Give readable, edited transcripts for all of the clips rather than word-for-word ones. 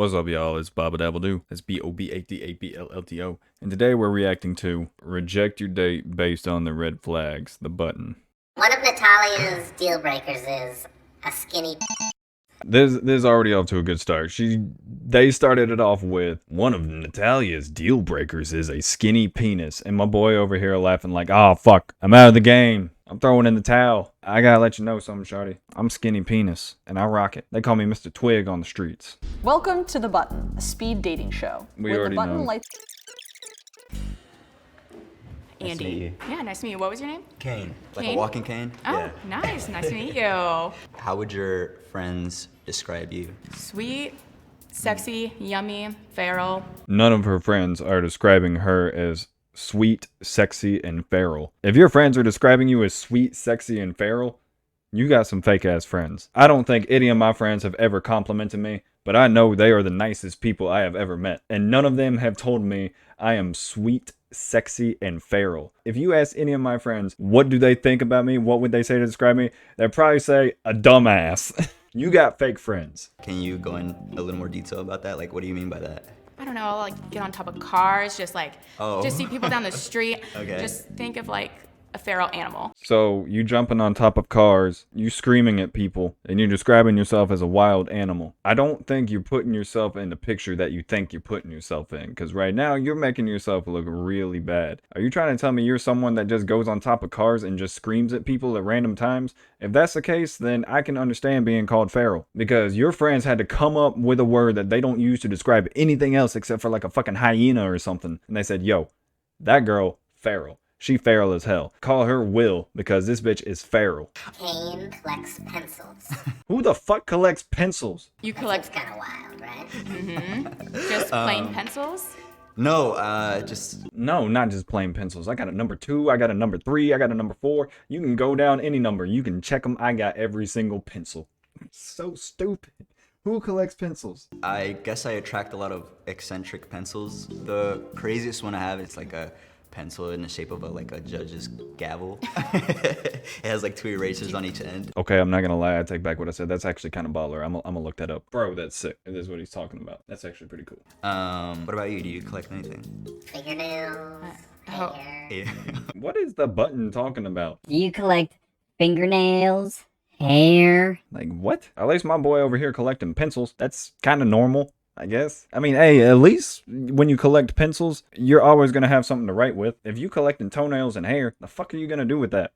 What's up, y'all? It's Baba Dabble Doo. That's BOBADABLLTO. And today we're reacting to Reject Your Date Based on the Red Flags, the button. One of Natalia's deal breakers is a skinny. This is already off to a good start. They started it off with, one of Natalia's deal breakers is a skinny penis. And my boy over here laughing like, oh fuck, I'm out of the game. I'm throwing in the towel. I gotta let you know something, shawty. I'm skinny penis, and I rock it. They call me Mr. Twig on the streets. Welcome to The Button, a speed dating show. We already know. Andy. Yeah, nice to meet you. What was your name? Cane. Like Cane? a walking cane? Oh, Yeah. nice. Nice to meet you. How would your friends describe you? Sweet, sexy, yummy, feral. None of her friends are describing her as sweet, sexy, and feral. If your friends are describing you as sweet, sexy, and feral, you got some fake ass friends. I don't think any of my friends have ever complimented me, but I know they are the nicest people I have ever met. And none of them have told me I am sweet, sexy, and feral. If you ask any of my friends, what do they think about me? What would they say to describe me? They'd probably say a dumbass. You got fake friends. Can you go in a little more detail about that? Like, what do you mean by that? I don't know, like get on top of cars, just see people down the street. Okay. Just think of like a feral animal. So you jumping on top of cars, you screaming at people, and you're describing yourself as a wild animal. I don't think you're putting yourself in the picture that you think you're putting yourself in, because right now you're making yourself look really bad. Are you trying to tell me you're someone that just goes on top of cars and just screams at people at random times? If that's the case, then I can understand being called feral, because your friends had to come up with a word that they don't use to describe anything else except for like a fucking hyena or something, and they said, yo, that girl, feral. She feral as hell. Call her Will, because this bitch is feral. Cane collects pencils. Who the fuck collects pencils? You That's collect kind of wild, right? just plain pencils? No, just No, not just plain pencils. I got a number 2, I got a number 3, I got a number 4. You can go down any number. You can check them. I got every single pencil. So stupid. Who collects pencils? I guess I attract a lot of eccentric pencils. The craziest one I have is like a pencil in the shape of a judge's gavel. It has like 2 erasers on each end. Okay, I'm not gonna lie. I take back what I said. That's actually kind of baller. I'm gonna look that up. Bro, that's sick. That is what he's talking about. That's actually pretty cool. What about you? Do you collect anything? Fingernails, Oh. hair. Yeah. What is the button talking about? Do you collect fingernails, hair? Like, what? At least my boy over here collecting pencils. That's kind of normal, I guess. I mean, hey, at least when you collect pencils, you're always gonna have something to write with. If you collecting toenails and hair, the fuck are you gonna do with that?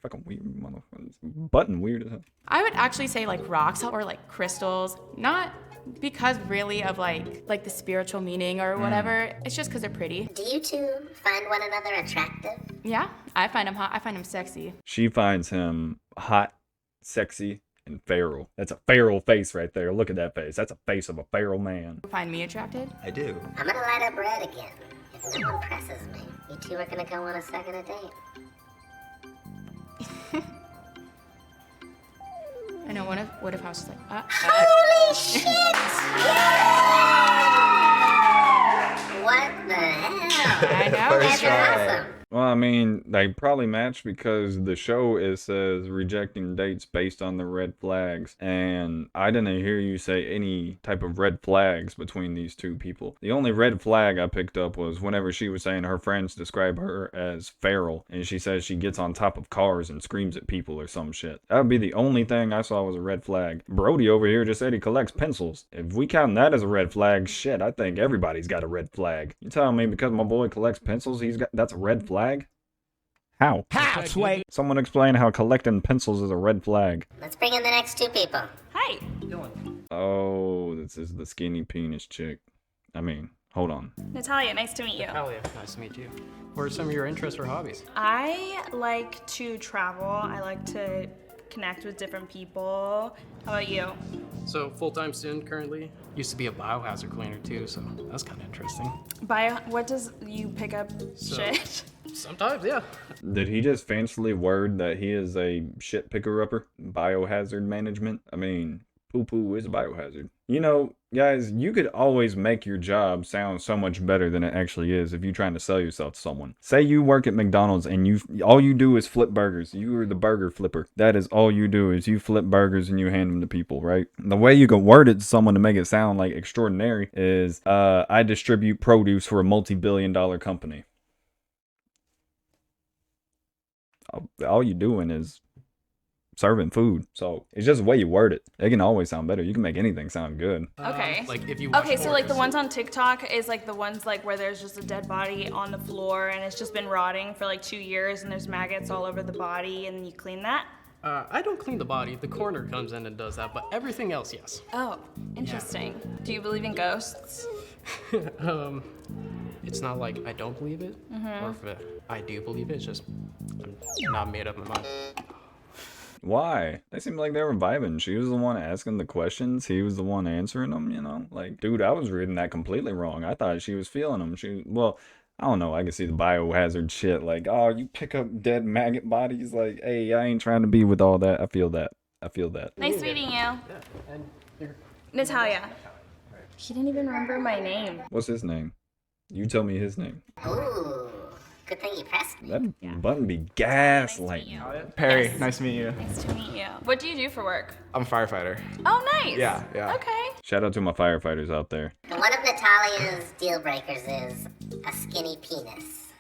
Fucking weird motherfucker. Button weird as hell. I would actually say like rocks or like crystals, not because really of like the spiritual meaning or whatever. It's just because they're pretty. Do you two find one another attractive? Yeah, I find them hot. I find them sexy. She finds him hot, sexy, and feral. That's a feral face right there. Look at that face. That's a face of a feral man. You find me attracted? I do. I'm gonna light up red again. If no one presses me, you two are gonna go on a second date. I know. What if I was just like, Holy shit! What the hell? I know. First That's try. awesome. Well, I mean, they probably match because the show, it says rejecting dates based on the red flags. And I didn't hear you say any type of red flags between these two people. The only red flag I picked up was whenever she was saying her friends describe her as feral. And she says she gets on top of cars and screams at people or some shit. That would be the only thing I saw was a red flag. Brody over here just said he collects pencils. If we count that as a red flag, shit, I think everybody's got a red flag. You telling me because my boy collects pencils, that's a red flag? How? Sway. Someone explain how collecting pencils is a red flag. Let's bring in the next 2 people. hi. Oh, this is the skinny penis chick. I mean, hold on. Natalia, nice to meet you. Natalia, nice to meet you. What are some of your interests or hobbies? I like to travel. I like to connect with different people. How about you? So, full-time student currently. Used to be a biohazard cleaner too, so that's kind of interesting. What does you pick up shit? Sometimes, yeah. Did he just fancily word that he is a shit picker-upper? Biohazard management? I mean, poo-poo is a biohazard. You know, guys, you could always make your job sound so much better than it actually is if you're trying to sell yourself to someone. Say you work at McDonald's and all you do is flip burgers. You are the burger flipper. That is all you do is you flip burgers and you hand them to people, right? The way you can word it to someone to make it sound like extraordinary is, I distribute produce for a multi-billion-dollar company. All you doing is serving food. So it's just the way you word it. It can always sound better. You can make anything sound good. Okay. Like if you watch Okay, so like the Hoarders. ones on TikTok is like the ones like where there's just a dead body on the floor and it's just been rotting for like 2 years and there's maggots all over the body and you clean that. I don't clean the body. The coroner comes in and does that, but everything else, yes. Oh, interesting. Do you believe in ghosts? It's not like I don't believe it, or if I do believe it. It's just I'm not made up my mind. Why? They seemed like they were vibing. She was the one asking the questions. He was the one answering them, you know? Like, dude, I was reading that completely wrong. I thought she was feeling them. Well, I don't know. I can see the biohazard shit. Like, oh, you pick up dead maggot bodies. Like, hey, I ain't trying to be with all that. I feel that. Nice meeting you. Natalia. He didn't even remember my name. What's his name? You tell me his name. Ooh, good thing you pressed me. That button be gaslighting. Perry, nice to meet you. Nice to meet you. What do you do for work? I'm a firefighter. Oh, nice. Yeah. Okay. Shout out to my firefighters out there. One of Natalia's deal breakers is a skinny penis.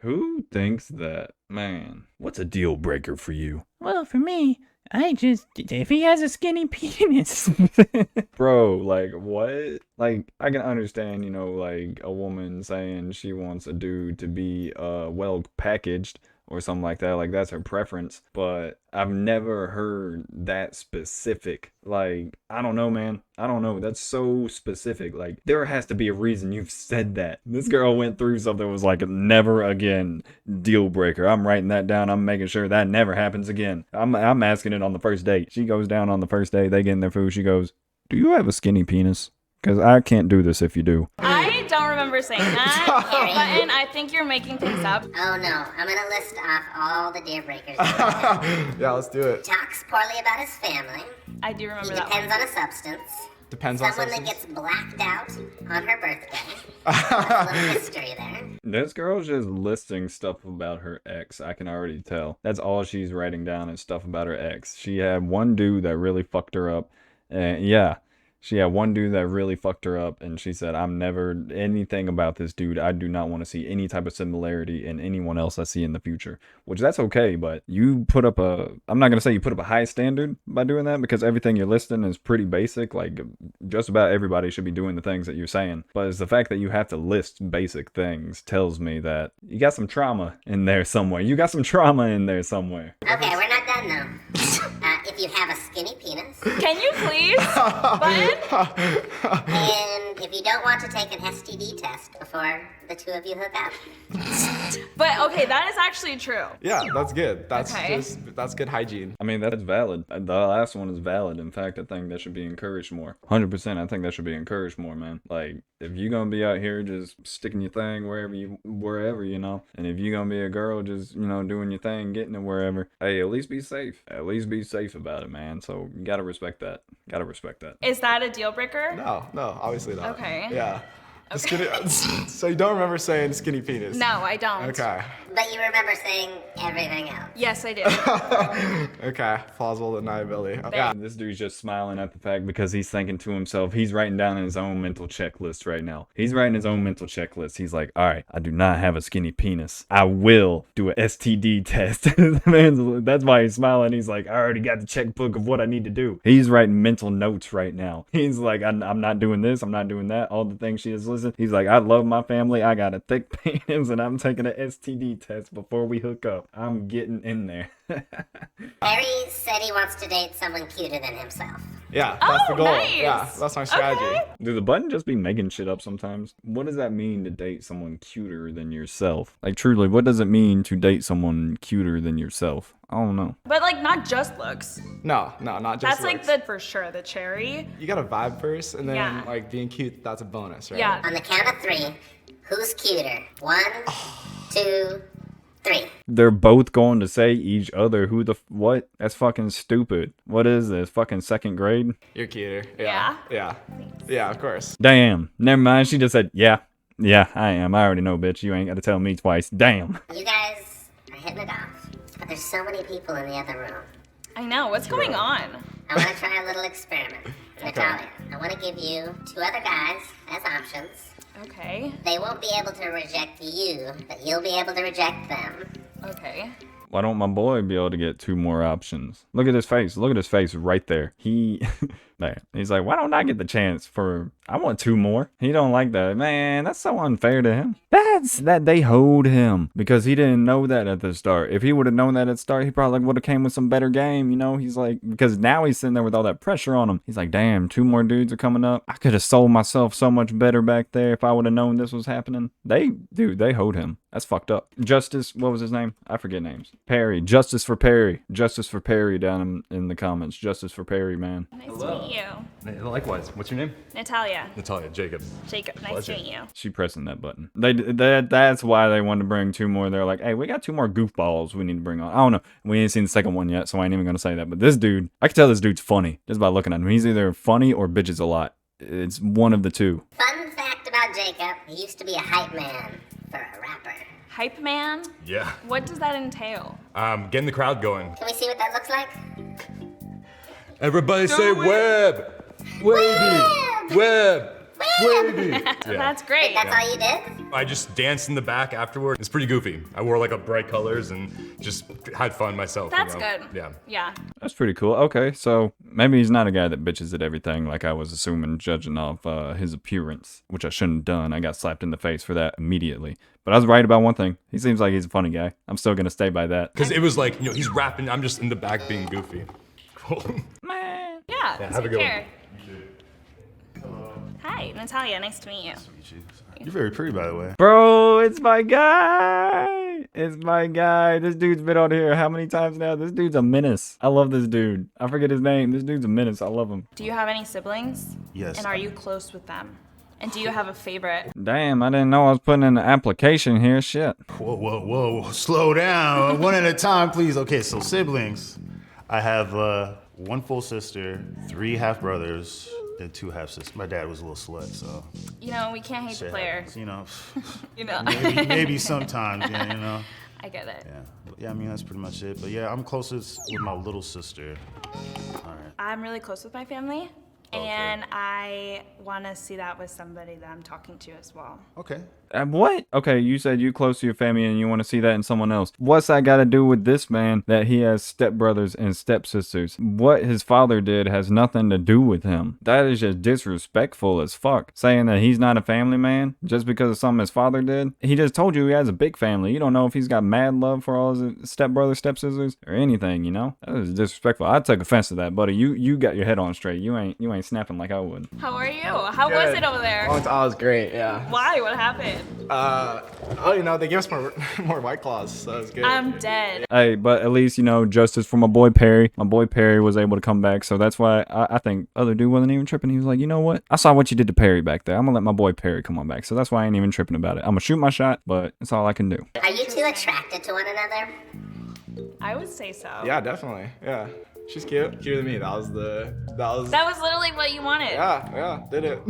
Who thinks that? Man, what's a deal breaker for you? Well, for me, if he has a skinny penis. Bro, like, what? Like, I can understand, you know, like, a woman saying she wants a dude to be, well packaged or something like that. Like, that's her preference. But I've never heard that specific. Like, I don't know, man. I don't know. That's so specific. Like, there has to be a reason you've said that. This girl went through something that was like, never again deal breaker. I'm writing that down. I'm making sure that never happens again. I'm asking it on the first date. She goes down on the first day. They get in their food. She goes, do you have a skinny penis? Because I can't do this if you do. I don't remember saying that. Button, I think you're making things up. Oh no, I'm gonna list off all the deal breakers. Yeah, let's do it. Talks poorly about his family. I do He remember that depends one. on a substance. Depends on Someone that substance. gets blacked out on her birthday. That's a little history there. This girl's just listing stuff about her ex. I can already tell. That's all she's writing down is stuff about her ex. She had one dude that really fucked her up. And yeah, she had one dude that really fucked her up. And she said, I'm never anything about this dude. I do not want to see any type of similarity in anyone else I see in the future. Which that's okay. But you put up I'm not going to say you put up a high standard by doing that, because everything you're listing is pretty basic. Like, just about everybody should be doing the things that you're saying. But it's the fact that you have to list basic things tells me that you got some trauma in there somewhere. Okay, we're not done though. If you have a skinny penis, Can you please, Button? and if you don't want to take an STD test before the two of you hook up, But okay, that is actually true. Yeah, that's good. Okay. That's good hygiene. I mean, that's valid. The last one is valid. In fact, I think that should be encouraged more. 100%, I think that should be encouraged more, man. Like, if you're gonna be out here just sticking your thing wherever, you know, and if you're gonna be a girl just, you know, doing your thing, getting it wherever, hey, at least be safe. At least be safe about it, man. So, you gotta respect that. Is that a deal breaker? No, obviously not. Okay. Yeah. The skinny, so you don't remember saying skinny penis? No, I don't. Okay. but you remember saying everything else. Yes, I do. Okay. Plausible deniability. Yeah. And this dude's just smiling at the fact because he's thinking to himself, he's writing down his own mental checklist right now. He's He's like, all right, I do not have a skinny penis. I will do an STD test. That's why he's smiling. He's like, I already got the checkbook of what I need to do. He's writing mental notes right now. He's like, I'm not doing this. I'm not doing that. All the things she has listed. He's like, I love my family. I got a thick penis and I'm taking an STD test before we hook up. I'm getting in there. Harry said he wants to date someone cuter than himself. Yeah, that's the goal. nice. Yeah, that's my strategy. Okay. Do the button just be making shit up sometimes? What does that mean to date someone cuter than yourself? Like, truly, what does it mean to date someone cuter than yourself? I don't know. But like not just looks. No, not just That's like looks. for sure the cherry. You gotta vibe first, and then Yeah. like being cute, that's a bonus, right? Yeah. On the count of three, who's cuter? 1, 2, 3. They're both going to say each other. Who the what? That's fucking stupid. What is this? Fucking second grade? You're cuter. Yeah? Yeah. Yeah, of course. Damn. Never mind. She just said, yeah. Yeah, I am. I already know, bitch. You ain't got to tell me twice. Damn. You guys are hitting it off, but there's so many people in the other room. I know. What's going on? I want to try a little experiment. Natalia, I want to give you 2 other guys as options. Okay. They won't be able to reject you, but you'll be able to reject them. Okay. Why don't my boy be able to get 2 more options? Look at his face. Look at his face right there. Man, he's like, why don't I get the chance for, I want 2 more. He don't like that. Man, that's so unfair to him. That's that they hoed him because he didn't know that at the start. If he would have known that at the start, he probably would have came with some better game, you know? He's like, because now he's sitting there with all that pressure on him. He's like, damn, 2 more dudes are coming up. I could have sold myself so much better back there if I would have known this was happening. They hoed him. That's fucked up. Justice, what was his name? I forget names. Perry. Justice for Perry. Justice for Perry down in the comments. Justice for Perry, man. Nice to meet you. Likewise. What's your name? Natalia. Natalia. Jacob. Jacob, nice to meet you. She pressing that button. That's why they wanted to bring 2 more. They're like, hey, we got 2 more goofballs we need to bring on. I don't know. We ain't seen the second one yet, so I ain't even gonna say that. But this dude, I can tell this dude's funny just by looking at him. He's either funny or bitches a lot. It's one of the 2. Fun fact about Jacob, he used to be a hype man for a rapper. Hype man? Yeah. What does that entail? Getting the crowd going. Can we see what that looks like? Everybody say web. Wavy. Web. Wavy. Yeah. That's great. That's all you did? I just danced in the back afterward. It's pretty goofy. I wore like a bright colors and just had fun myself. That's you know? good. Yeah. Yeah. That's pretty cool. Okay, so maybe he's not a guy that bitches at everything like I was assuming, judging off his appearance, which I shouldn't have done. I got slapped in the face for that immediately. But I was right about one thing. He seems like he's a funny guy. I'm still gonna stay by that. Because it was like, you know, he's rapping. I'm just in the back being goofy. Cool. Yeah, Yeah, have a take good one. care. Hi, Natalia. Nice to meet you. You're very pretty, by the way. Bro, it's my guy. It's my guy. This dude's been on here how many times now? This dude's a menace. I love this dude. I forget his name. This dude's a menace. I love him. Do you have any siblings? Yes. And are you close with them? And do you have a favorite? Damn, I didn't know I was putting in an application here. Shit. Whoa, whoa, whoa. Slow down. One at a time, please. Okay, so siblings. I have 1 full sister, 3 half brothers, and 2 half sisters. My dad was a little slut, so. You know, we can't hate the shit player. happens, you know. You know. maybe sometimes, yeah, you know. I get it. Yeah. But yeah, I mean, that's pretty much it. But yeah, I'm closest with my little sister. All right. I'm really close with my family. And I want to see that with somebody that I'm talking to as well. Okay. What? Okay, you said you close to your family and you want to see that in someone else. What's that got to do with this man that he has stepbrothers and stepsisters? What his father did has nothing to do with him. That is just disrespectful as fuck. Saying that he's not a family man just because of something his father did. He just told you he has a big family. You don't know if he's got mad love for all his stepbrothers, stepsisters, or anything, you know? That is disrespectful. I took offense to that, buddy. You got your head on straight. You ain't snapping like I would. How are you? How was it over there? Oh, it was great, yeah. Why? What happened? You know, they gave us more White Claws, so it was good. I'm dead. Hey, but at least, you know, justice for my boy Perry. My boy Perry was able to come back, so that's why I think other dude wasn't even tripping. He was like, you know what? I saw what you did to Perry back there. I'm gonna let my boy Perry come on back, so that's why I ain't even tripping about it. I'm gonna shoot my shot, but that's all I can do. Are you 2 attracted to one another? I would say so. Yeah, definitely. Yeah. She's cute. Cuter than me. That was That was literally what you wanted. Yeah, did it.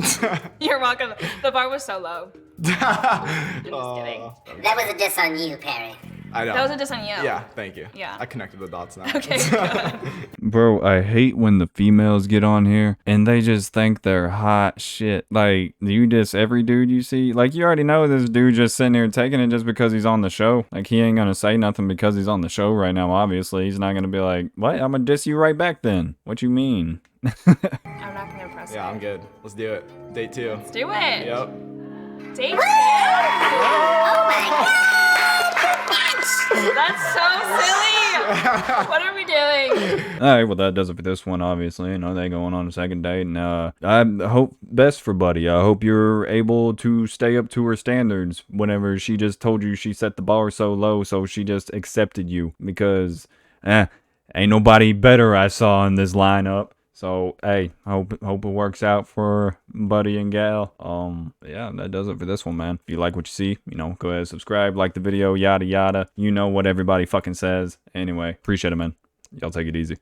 You're welcome. The bar was so low. I'm just kidding. That was a diss on you, Perry. I know. That was a diss on you. Yeah, thank you. Yeah. I connected the dots now. Okay, good. Bro, I hate when the females get on here and they just think they're hot shit. Like, you diss every dude you see. Like, you already know this dude just sitting here taking it just because he's on the show. Like, he ain't gonna say nothing because he's on the show right now, obviously. He's not gonna be like, what? I'm gonna diss you right back then. What you mean? I'm not gonna impress Yeah, you. I'm good. Let's do it. Date 2. Let's do it. Yep. Date 2. Oh my god! That's so silly. What are we doing? Alright, well, that does it for this one, obviously. You know, they going on a second date, and I hope best for Buddy. I hope you're able to stay up to her standards whenever she just told you she set the bar so low, so she just accepted you. Because, ain't nobody better I saw in this lineup. So hey, hope it works out for Buddy and Gal. Yeah, that does it for this one, man. If you like what you see, you know, go ahead, subscribe, like the video, yada yada. You know what everybody fucking says. Anyway, appreciate it, man. Y'all take it easy.